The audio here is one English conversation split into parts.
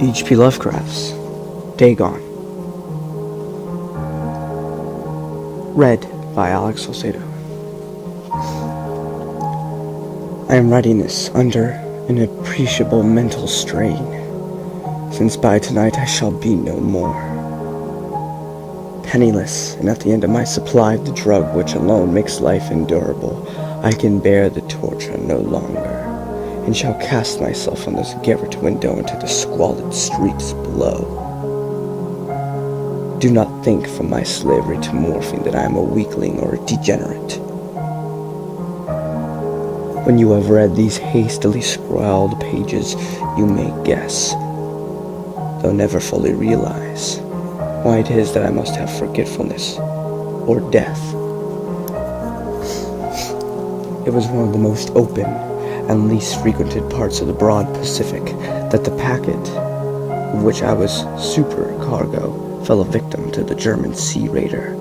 H.P. Lovecraft's Dagon. Read by Salcedo. I am writing this under an appreciable mental strain, since by tonight I shall be no more. Penniless, and at the end of my supply of the drug which alone makes life endurable, I can bear the torture no longer, and shall cast myself from this garret window into the squalid streets below. Do not think from my slavery to morphine that I am a weakling or a degenerate. When you have read these hastily scrawled pages, you may guess, though never fully realize, why it is that I must have forgetfulness or death. It was one of the most open and least frequented parts of the broad Pacific that the packet, of which I was supercargo, fell a victim to the German sea raider.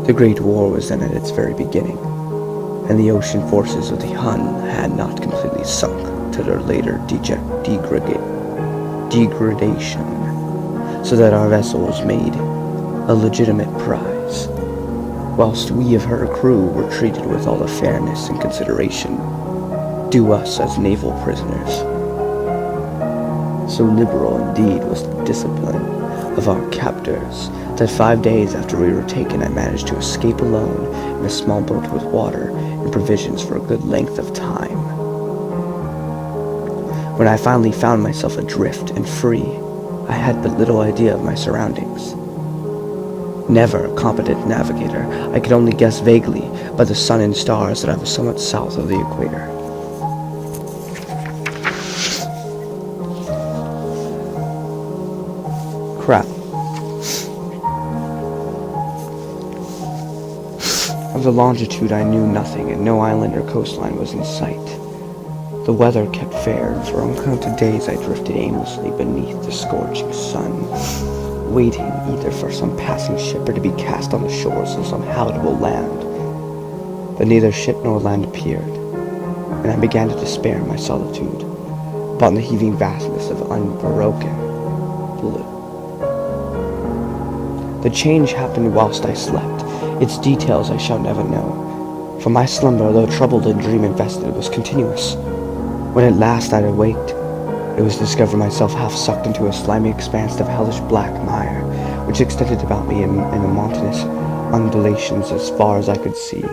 The Great War was then at its very beginning, and the ocean forces of the Hun had not completely sunk to their later degradation, so that our vessels made a legitimate prize, whilst we of her crew were treated with all the fairness and consideration due us as naval prisoners. So liberal indeed was the discipline of our captors that 5 days after we were taken I managed to escape alone in a small boat with water and provisions for a good length of time. When I finally found myself adrift and free, I had but little idea of my surroundings. Never a competent navigator, I could only guess vaguely by the sun and stars that I was somewhat south of the equator. Crap. Of the longitude I knew nothing, and no island or coastline was in sight. The weather kept fair, and for uncounted days I drifted aimlessly beneath the scorching sun, waiting either for some passing ship or to be cast on the shores of some habitable land. But neither ship nor land appeared, and I began to despair in my solitude, upon the heaving vastness of unbroken blue. The change happened whilst I slept. Its details I shall never know, for my slumber, though troubled and dream-invested, was continuous. When at last I awaked, it was to discover myself half sucked into a slimy expanse of hellish black mire, which extended about me in mountainous undulations as far as I could see,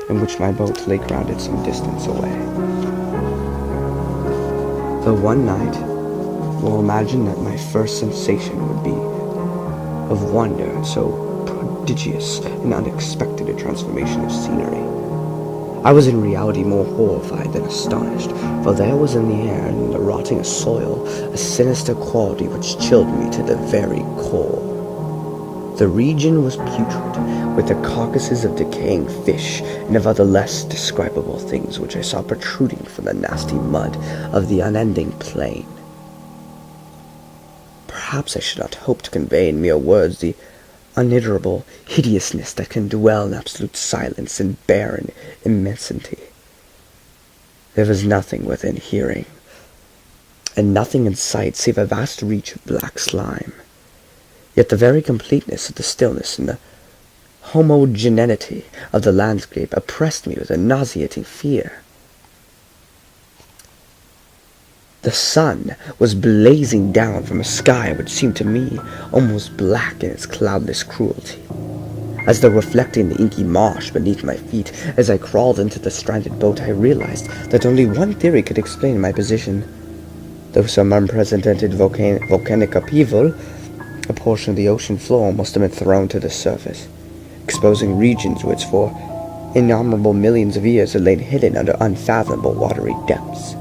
in which my boat lay grounded some distance away. Though one night, will imagine that my first sensation would be of wonder at so prodigious and unexpected a transformation of scenery. I was in reality more horrified than astonished, for there was in the air and in the rotting soil a sinister quality which chilled me to the very core. The region was putrid, with the carcasses of decaying fish and of other less describable things which I saw protruding from the nasty mud of the unending plain. Perhaps I should not hope to convey in mere words the unutterable hideousness that can dwell in absolute silence and barren immensity. There was nothing within hearing, and nothing in sight save a vast reach of black slime. Yet the very completeness of the stillness and the homogeneity of the landscape oppressed me with a nauseating fear. The sun was blazing down from a sky which seemed to me almost black in its cloudless cruelty, as though reflecting the inky marsh beneath my feet. As I crawled into the stranded boat, I realized that only one theory could explain my position. Though some unprecedented volcanic upheaval, a portion of the ocean floor must have been thrown to the surface, exposing regions which for innumerable millions of years had lain hidden under unfathomable watery depths.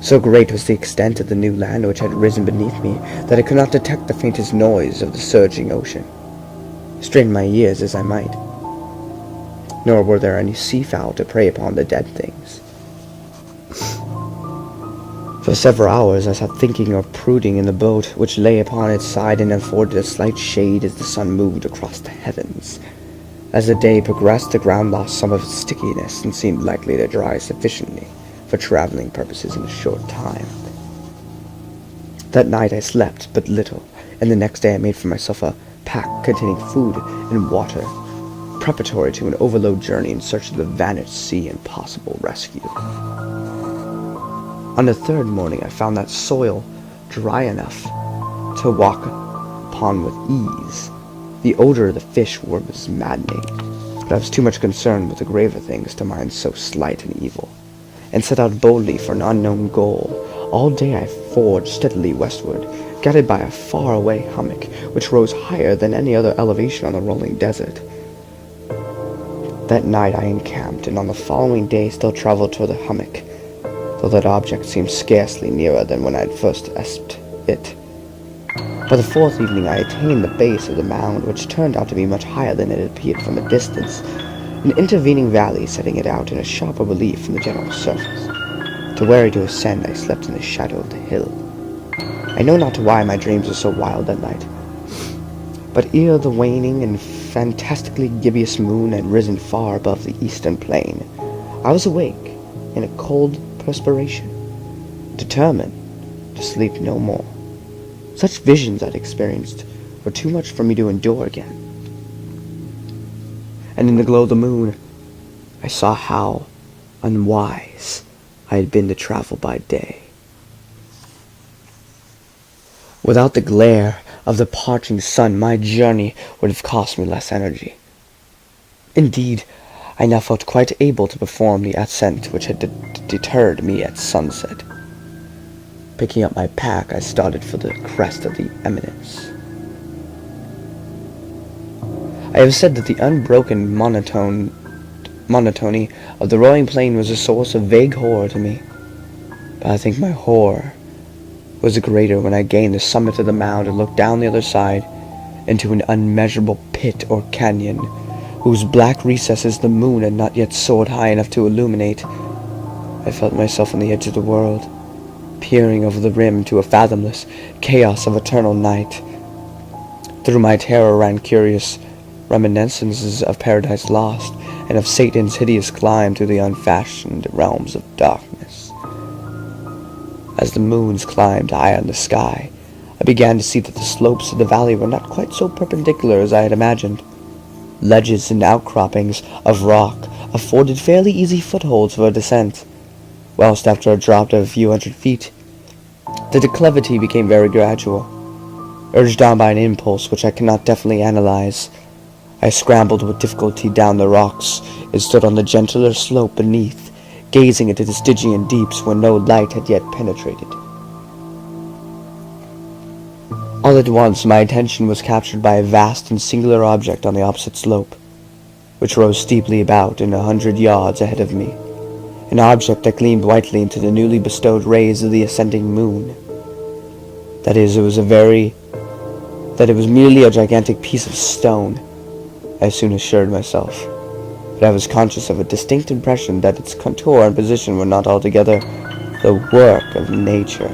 So great was the extent of the new land which had risen beneath me that I could not detect the faintest noise of the surging ocean, strain my ears as I might. Nor were there any seafowl to prey upon the dead things. For several hours I sat thinking or brooding in the boat, which lay upon its side and afforded a slight shade as the sun moved across the heavens. As the day progressed, the ground lost some of its stickiness and seemed likely to dry sufficiently for traveling purposes in a short time. That night I slept but little, and the next day I made for myself a pack containing food and water, preparatory to an overload journey in search of the vanished sea and possible rescue. On the third morning I found that soil dry enough to walk upon with ease. The odor of the fish was maddening, but I was too much concerned with the graver things to mind so slight and evil, and set out boldly for an unknown goal. All day I forged steadily westward, guided by a far-away hummock, which rose higher than any other elevation on the rolling desert. That night I encamped, and on the following day still traveled toward the hummock, though that object seemed scarcely nearer than when I had first espied it. By the fourth evening I attained the base of the mound, which turned out to be much higher than it appeared from a distance, an intervening valley setting it out in a sharper relief from the general surface. Too weary to ascend, I slept in the shadow of the hill. I know not why my dreams were so wild that night, but ere the waning and fantastically gibbous moon had risen far above the eastern plain, I was awake in a cold perspiration, determined to sleep no more. Such visions I'd experienced were too much for me to endure again. And in the glow of the moon, I saw how unwise I had been to travel by day. Without the glare of the parching sun, my journey would have cost me less energy. Indeed, I now felt quite able to perform the ascent which had deterred me at sunset. Picking up my pack, I started for the crest of the eminence. I have said that the unbroken monotony of the rolling plain was a source of vague horror to me, but I think my horror was greater when I gained the summit of the mound and looked down the other side into an unmeasurable pit or canyon, whose black recesses the moon had not yet soared high enough to illuminate. I felt myself on the edge of the world, peering over the rim to a fathomless chaos of eternal night. Through my terror ran curious reminiscences of Paradise Lost, and of Satan's hideous climb through the unfashioned realms of darkness. As the moons climbed higher in the sky, I began to see that the slopes of the valley were not quite so perpendicular as I had imagined. Ledges and outcroppings of rock afforded fairly easy footholds for a descent, whilst after a drop of a few hundred feet, the declivity became very gradual. Urged on by an impulse which I cannot definitely analyze, I scrambled with difficulty down the rocks and stood on the gentler slope beneath, gazing into the Stygian deeps where no light had yet penetrated. All at once my attention was captured by a vast and singular object on the opposite slope, which rose steeply about 100 yards ahead of me, an object that gleamed whitely into the newly bestowed rays of the ascending moon. That is, it was merely a gigantic piece of stone, I soon assured myself, but I was conscious of a distinct impression that its contour and position were not altogether the work of nature.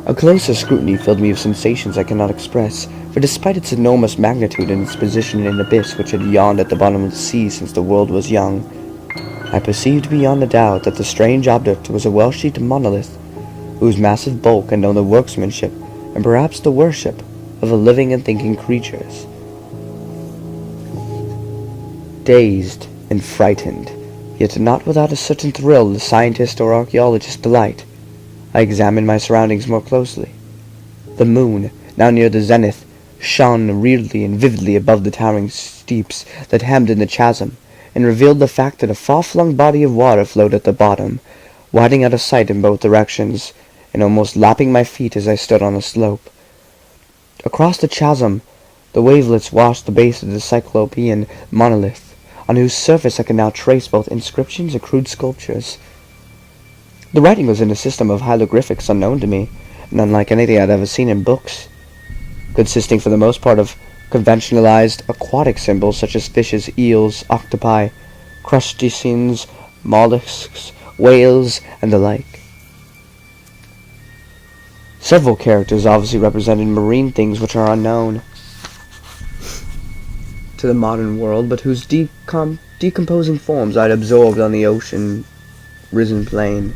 A closer scrutiny filled me with sensations I cannot express, for despite its enormous magnitude and its position in an abyss which had yawned at the bottom of the sea since the world was young, I perceived beyond a doubt that the strange object was a well-shaped monolith, whose massive bulk and known the workmanship, and perhaps the worship, of the living and thinking creatures. Dazed and frightened, yet not without a certain thrill the scientist or archaeologist delight, I examined my surroundings more closely. The moon, now near the zenith, shone weirdly and vividly above the towering steeps that hemmed in the chasm, and revealed the fact that a far-flung body of water flowed at the bottom, widening out of sight in both directions, and almost lapping my feet as I stood on a slope. Across the chasm, the wavelets washed the base of the cyclopean monolith, on whose surface I could now trace both inscriptions and crude sculptures. The writing was in a system of hieroglyphics unknown to me, and unlike anything I'd ever seen in books, consisting for the most part of conventionalized aquatic symbols such as fishes, eels, octopi, crustaceans, mollusks, whales, and the like. Several characters obviously represented marine things which are unknown to the modern world, but whose decomposing forms I'd absorbed on the ocean-risen plain.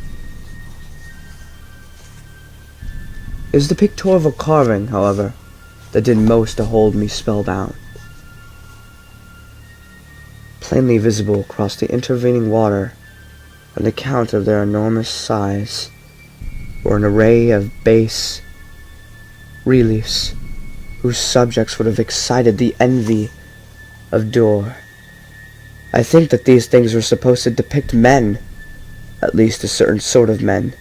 It was the pictorial carving, however, that did most to hold me spellbound. Plainly visible across the intervening water, on account of their enormous size, were an array of bas reliefs whose subjects would have excited the envy of Dor. I think that these things were supposed to depict men, at least a certain sort of men,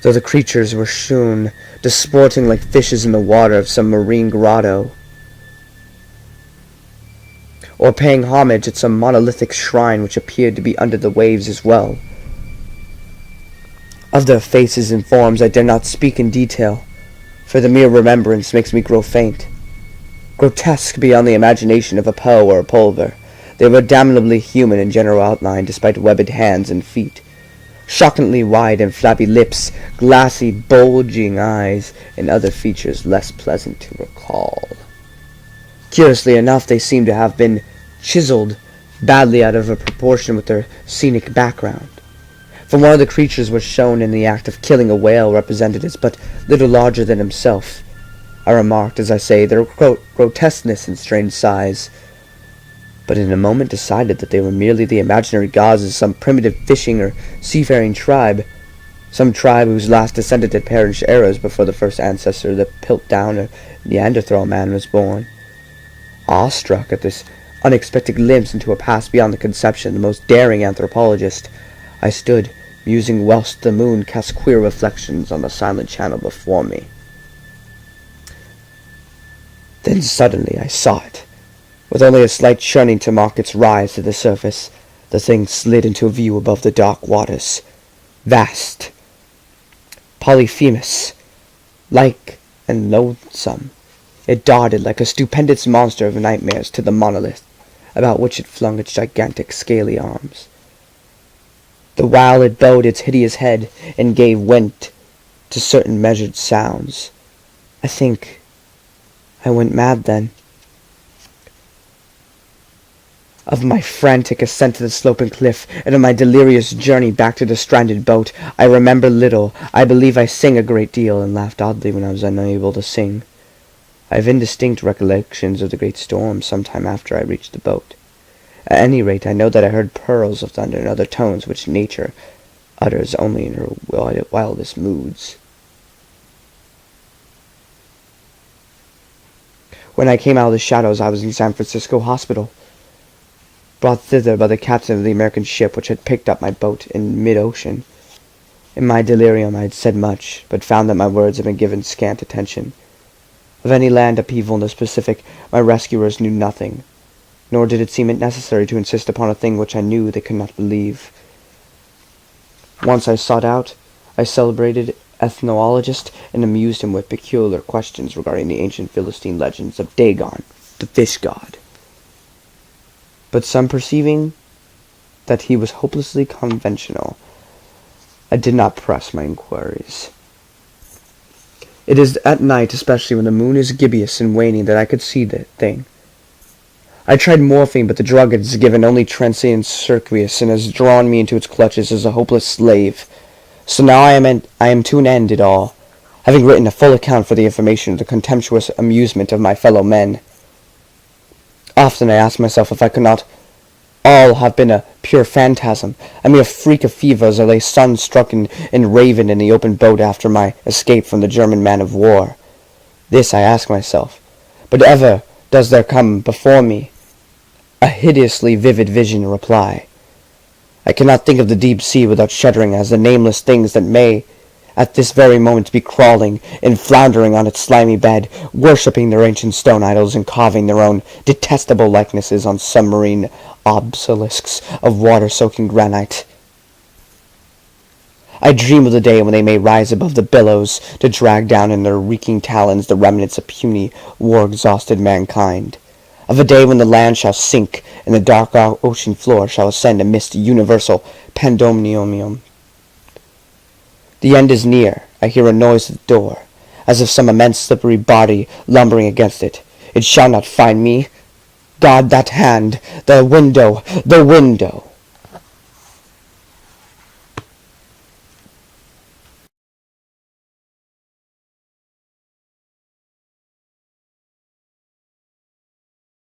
though the creatures were shewn disporting like fishes in the water of some marine grotto, or paying homage at some monolithic shrine which appeared to be under the waves as well. Of their faces and forms I dare not speak in detail, for the mere remembrance makes me grow faint. Grotesque beyond the imagination of a Poe or a Pulver, they were damnably human in general outline despite webbed hands and feet, shockingly wide and flabby lips, glassy, bulging eyes, and other features less pleasant to recall. Curiously enough, they seemed to have been chiseled badly out of proportion with their scenic background. For one of the creatures was shown in the act of killing a whale represented as but little larger than himself. I remarked, as I say, their grotesqueness and strange size, but in a moment decided that they were merely the imaginary gods of some primitive fishing or seafaring tribe, some tribe whose last descendant had perished eras before the first ancestor of the Piltdown or Neanderthal man was born. Awestruck at this unexpected glimpse into a past beyond the conception of the most daring anthropologist, I stood, musing whilst the moon cast queer reflections on the silent channel before me. Then suddenly I saw it. With only a slight churning to mark its rise to the surface, the thing slid into view above the dark waters. Vast, polyphemus, like and loathsome, it darted like a stupendous monster of nightmares to the monolith, about which it flung its gigantic scaly arms. The while it bowed its hideous head and gave vent to certain measured sounds. I think I went mad then. Of my frantic ascent to the sloping cliff, and of my delirious journey back to the stranded boat, I remember little. I believe I sang a great deal, and laughed oddly when I was unable to sing. I have indistinct recollections of the great storm some time after I reached the boat. At any rate, I know that I heard pearls of thunder and other tones which nature utters only in her wildest moods. When I came out of the shadows, I was in San Francisco hospital, brought thither by the captain of the American ship which had picked up my boat in mid-ocean. In my delirium I had said much, but found that my words had been given scant attention. Of any land upheaval in the Pacific, my rescuers knew nothing, nor did it seem necessary to insist upon a thing which I knew they could not believe. Once I sought out a celebrated ethnologist and amused him with peculiar questions regarding the ancient Philistine legends of Dagon, the fish god. But some perceiving that he was hopelessly conventional, I did not press my inquiries. It is at night, especially when the moon is gibbous and waning, that I could see the thing. I tried morphine, but the drug has given only transient circuitous and has drawn me into its clutches as a hopeless slave. So now I am to an end it all, having written a full account for the information of the contemptuous amusement of my fellow men. Often I ask myself if I could not all have been a pure phantasm, a mere freak of fever as I lay sun-struck and raven in the open boat after my escape from the German man-of-war. This I ask myself, but ever does there come before me a hideously vivid vision in reply. I cannot think of the deep sea without shuddering as the nameless things that may at this very moment be crawling and floundering on its slimy bed, worshipping their ancient stone idols and carving their own detestable likenesses on submarine obelisks of water-soaking granite. I dream of the day when they may rise above the billows to drag down in their reeking talons the remnants of puny, war-exhausted mankind. Of a day when the land shall sink and the dark ocean floor shall ascend amidst universal pandemonium. The end is near. I hear a noise at the door, as if some immense slippery body lumbering against it. It shall not find me. God, that hand! The window! The window!